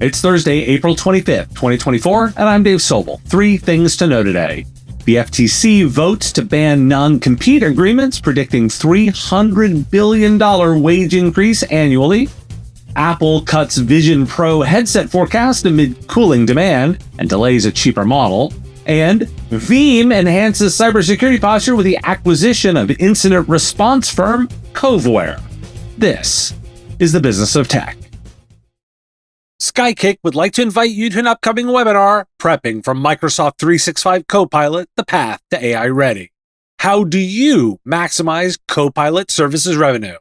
It's Thursday, April 25th, 2024, and I'm Dave Sobel. 3 things to know today. The FTC votes to ban non-compete agreements, predicting $300 billion wage increase annually. Apple cuts Vision Pro headset forecast amid cooling demand and delays a cheaper model. And Veeam enhances cybersecurity posture with the acquisition of incident response firm Coveware. This is the business of tech. Skykick would like to invite you to an upcoming webinar, Prepping for Microsoft 365 Copilot, the Path to AI Ready. How do you maximize Copilot services revenue?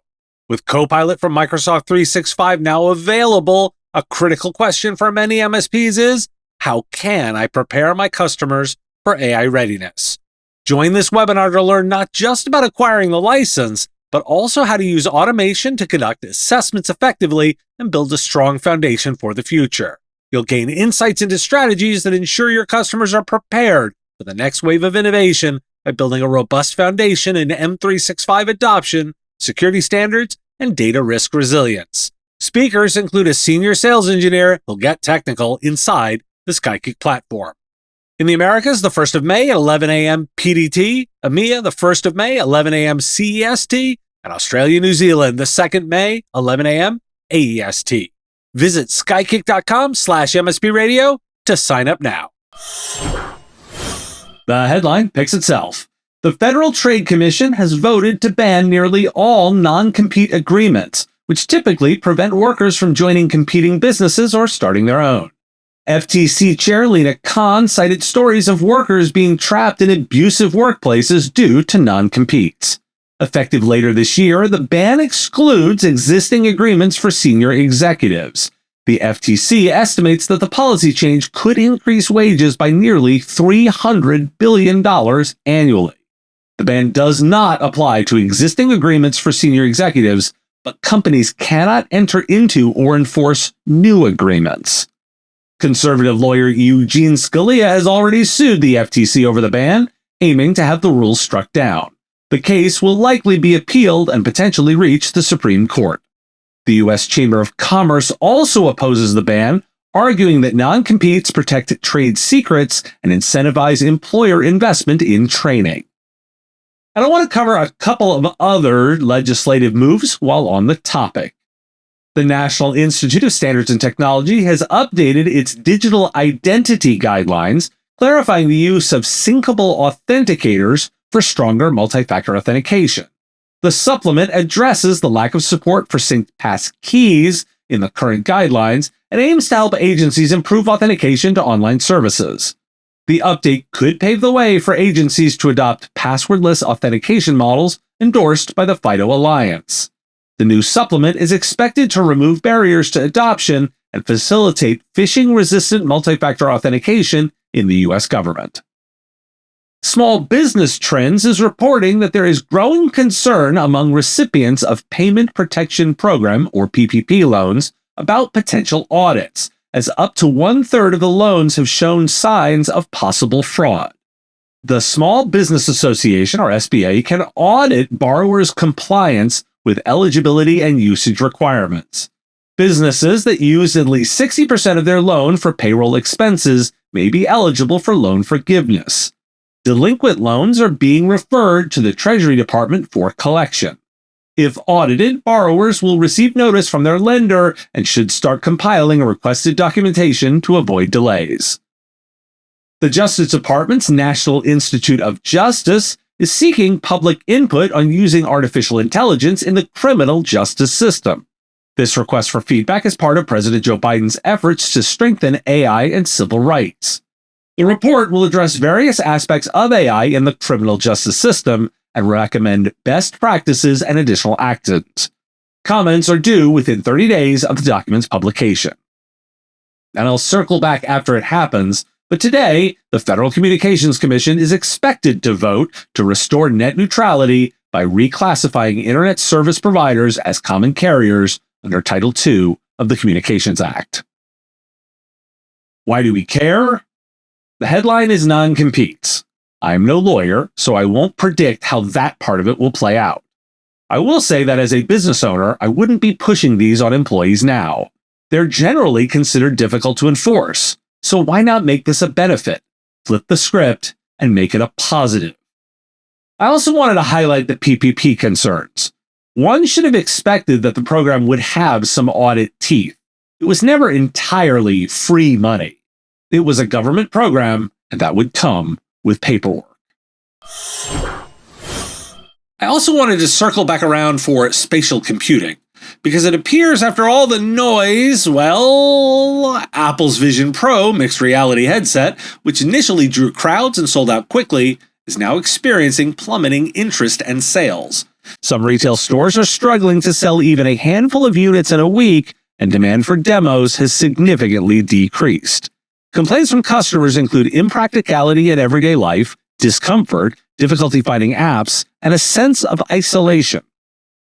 With Copilot from Microsoft 365 now available, a critical question for many MSPs is, how can I prepare my customers for AI readiness? Join this webinar to learn not just about acquiring the license, but also how to use automation to conduct assessments effectively and build a strong foundation for the future. You'll gain insights into strategies that ensure your customers are prepared for the next wave of innovation by building a robust foundation in M365 adoption, security standards, and data risk resilience. Speakers include a senior sales engineer who'll get technical inside the Skykick platform. In the Americas, the 1st of May at 11 a.m. PDT, EMEA, the 1st of May, 11 a.m. CEST, and Australia, New Zealand, the 2nd May, 11 a.m. AEST. Visit skykick.com/MSP Radio to sign up now. The headline picks itself. The Federal Trade Commission has voted to ban nearly all non-compete agreements, which typically prevent workers from joining competing businesses or starting their own. FTC Chair Lina Khan cited stories of workers being trapped in abusive workplaces due to non-competes. Effective later this year, the ban excludes existing agreements for senior executives. The FTC estimates that the policy change could increase wages by nearly $300 billion annually. The ban does not apply to existing agreements for senior executives, but companies cannot enter into or enforce new agreements. Conservative lawyer Eugene Scalia has already sued the FTC over the ban, aiming to have the rules struck down. The case will likely be appealed and potentially reach the Supreme Court. The U.S. Chamber of Commerce also opposes the ban, arguing that non-competes protect trade secrets and incentivize employer investment in training. And I want to cover a couple of other legislative moves while on the topic. The National Institute of Standards and Technology has updated its digital identity guidelines, clarifying the use of syncable authenticators for stronger multi-factor authentication. The supplement addresses the lack of support for synced pass keys in the current guidelines and aims to help agencies improve authentication to online services. The update could pave the way for agencies to adopt passwordless authentication models endorsed by the FIDO Alliance. The new supplement is expected to remove barriers to adoption and facilitate phishing-resistant multi-factor authentication in the U.S. government. Small Business Trends is reporting that there is growing concern among recipients of Payment Protection Program, or PPP loans, about potential audits, as up to 1/3 of the loans have shown signs of possible fraud. The Small Business Association, or SBA, can audit borrowers' compliance with eligibility and usage requirements. Businesses that use at least 60% of their loan for payroll expenses may be eligible for loan forgiveness. Delinquent loans are being referred to the Treasury Department for collection. If audited, borrowers will receive notice from their lender and should start compiling requested documentation to avoid delays. The Justice Department's National Institute of Justice is seeking public input on using artificial intelligence in the criminal justice system. This request for feedback is part of President Joe Biden's efforts to strengthen AI and civil rights. The report will address various aspects of AI in the criminal justice system and recommend best practices and additional actions. Comments are due within 30 days of the document's publication. And I'll circle back after it happens, but today, the Federal Communications Commission is expected to vote to restore net neutrality by reclassifying internet service providers as common carriers under Title II of the Communications Act. Why do we care? The headline is non-competes. I'm no lawyer, so I won't predict how that part of it will play out. I will say that as a business owner, I wouldn't be pushing these on employees now. They're generally considered difficult to enforce, so why not make this a benefit? Flip the script and make it a positive. I also wanted to highlight the PPP concerns. One should have expected that the program would have some audit teeth. It was never entirely free money. It was a government program, and that would come with paperwork. I also wanted to circle back around for spatial computing, because it appears after all the noise, well, Apple's Vision Pro mixed reality headset, which initially drew crowds and sold out quickly, is now experiencing plummeting interest and sales. Some retail stores are struggling to sell even a handful of units in a week, and demand for demos has significantly decreased. Complaints from customers include impracticality in everyday life, discomfort, difficulty finding apps, and a sense of isolation.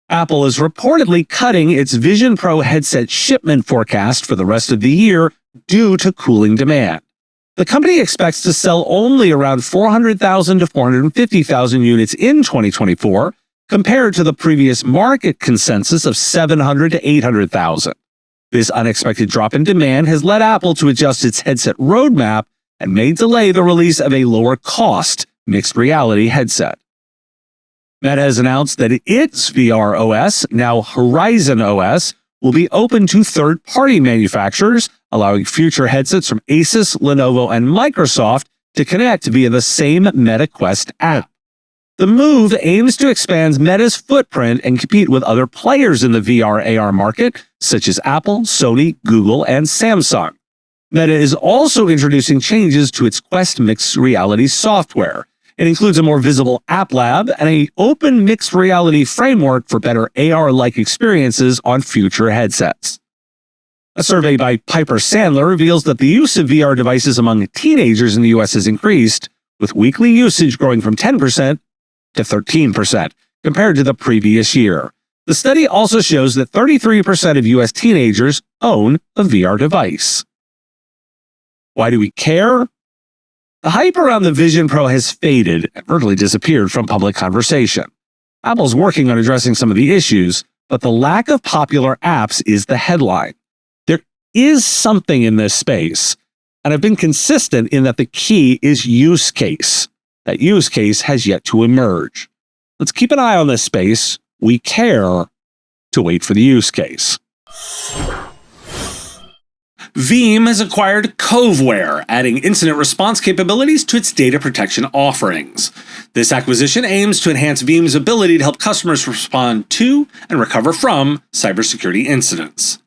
Apple is reportedly cutting its Vision Pro headset shipment forecast for the rest of the year due to cooling demand. The company expects to sell only around 400,000 to 450,000 units in 2024, compared to the previous market consensus of 700 to 800,000. This unexpected drop in demand has led Apple to adjust its headset roadmap and may delay the release of a lower-cost mixed reality headset. Meta has announced that its VR OS, now Horizon OS, will be open to third-party manufacturers, allowing future headsets from Asus, Lenovo, and Microsoft to connect via the same Meta Quest app. The move aims to expand Meta's footprint and compete with other players in the VR/AR market, such as Apple, Sony, Google, and Samsung. Meta is also introducing changes to its Quest mixed reality software. It includes a more visible app lab and an open mixed reality framework for better AR-like experiences on future headsets. A survey by Piper Sandler reveals that the use of VR devices among teenagers in the US has increased, with weekly usage growing from 10% to 13% compared to the previous year. The study also shows that 33% of US teenagers own a VR device. Why do we care? The hype around the Vision Pro has faded and virtually disappeared from public conversation. Apple's working on addressing some of the issues, but the lack of popular apps is the headline. There is something in this space, and I've been consistent in that the key is use case. That use case has yet to emerge. Let's keep an eye on this space. We care to wait for the use case. Veeam has acquired Coveware, adding incident response capabilities to its data protection offerings. This acquisition aims to enhance Veeam's ability to help customers respond to and recover from cybersecurity incidents.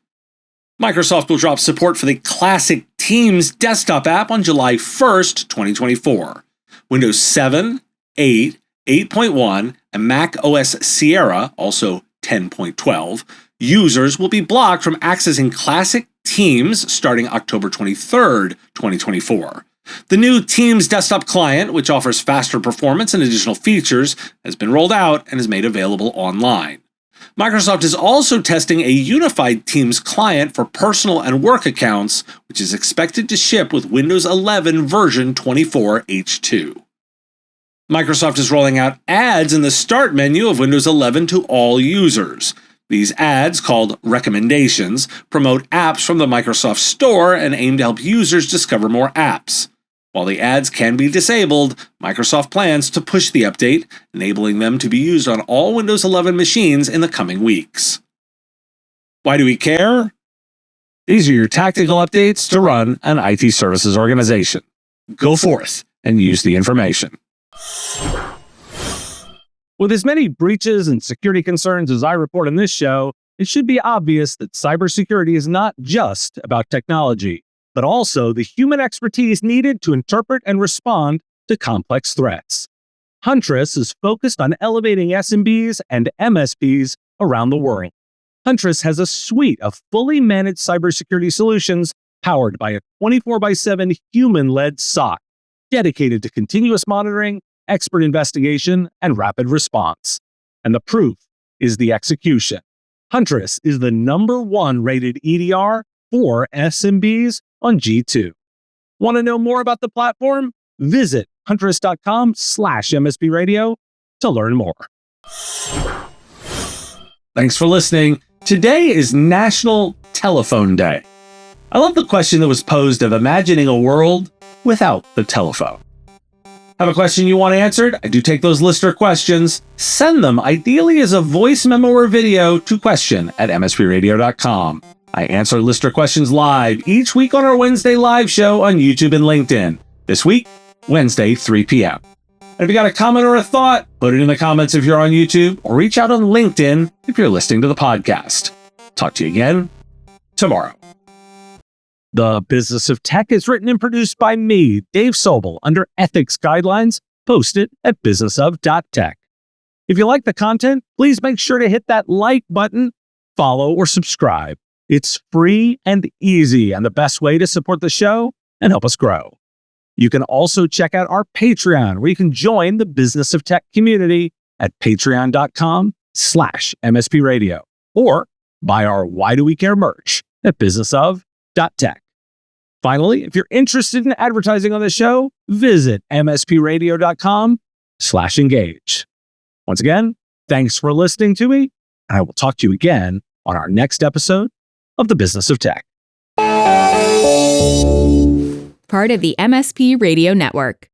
Microsoft will drop support for the classic Teams desktop app on July 1st, 2024. Windows 7, 8, 8.1, and Mac OS Sierra, also 10.12, users will be blocked from accessing classic Teams starting October 23rd, 2024. The new Teams desktop client, which offers faster performance and additional features, has been rolled out and is made available online. Microsoft is also testing a unified Teams client for personal and work accounts, which is expected to ship with Windows 11 version 24 H2. Microsoft is rolling out ads in the Start menu of Windows 11 to all users. These ads, called recommendations, promote apps from the Microsoft Store and aim to help users discover more apps. While the ads can be disabled, Microsoft plans to push the update, enabling them to be used on all Windows 11 machines in the coming weeks. Why do we care? These are your tactical updates to run an IT services organization. Go forth and use the information. With as many breaches and security concerns as I report on this show, it should be obvious that cybersecurity is not just about technology, but also the human expertise needed to interpret and respond to complex threats. Huntress is focused on elevating SMBs and MSPs around the world. Huntress has a suite of fully managed cybersecurity solutions powered by a 24/7 human-led SOC, dedicated to continuous monitoring, expert investigation, and rapid response. And the proof is the execution. Huntress is the #1 rated EDR for SMBs on G2. Want to know more about the platform? Visit huntress.com/MSP Radio to learn more. Thanks for listening. Today is National Telephone Day. I love the question that was posed of imagining a world without the telephone. Have a question you want answered? I do take those listener questions. Send them, ideally as a voice memo or video, to question@mspradio.com. I answer listener questions live each week on our Wednesday live show on YouTube and LinkedIn. This week, Wednesday, 3 p.m. And if you got a comment or a thought, put it in the comments if you're on YouTube, or reach out on LinkedIn if you're listening to the podcast. Talk to you again tomorrow. The Business of Tech is written and produced by me, Dave Sobel, under ethics guidelines posted at businessof.tech. If you like the content, please make sure to hit that like button, follow, or subscribe. It's free and easy and the best way to support the show and help us grow. You can also check out our Patreon, where you can join the Business of Tech community at patreon.com/MSP Radio, or buy our Why Do We Care merch at businessof.tech. Finally, if you're interested in advertising on the show, visit mspradio.com/engage. Once again, thanks for listening to me, and I will talk to you again on our next episode of The Business of Tech. Part of the MSP Radio Network.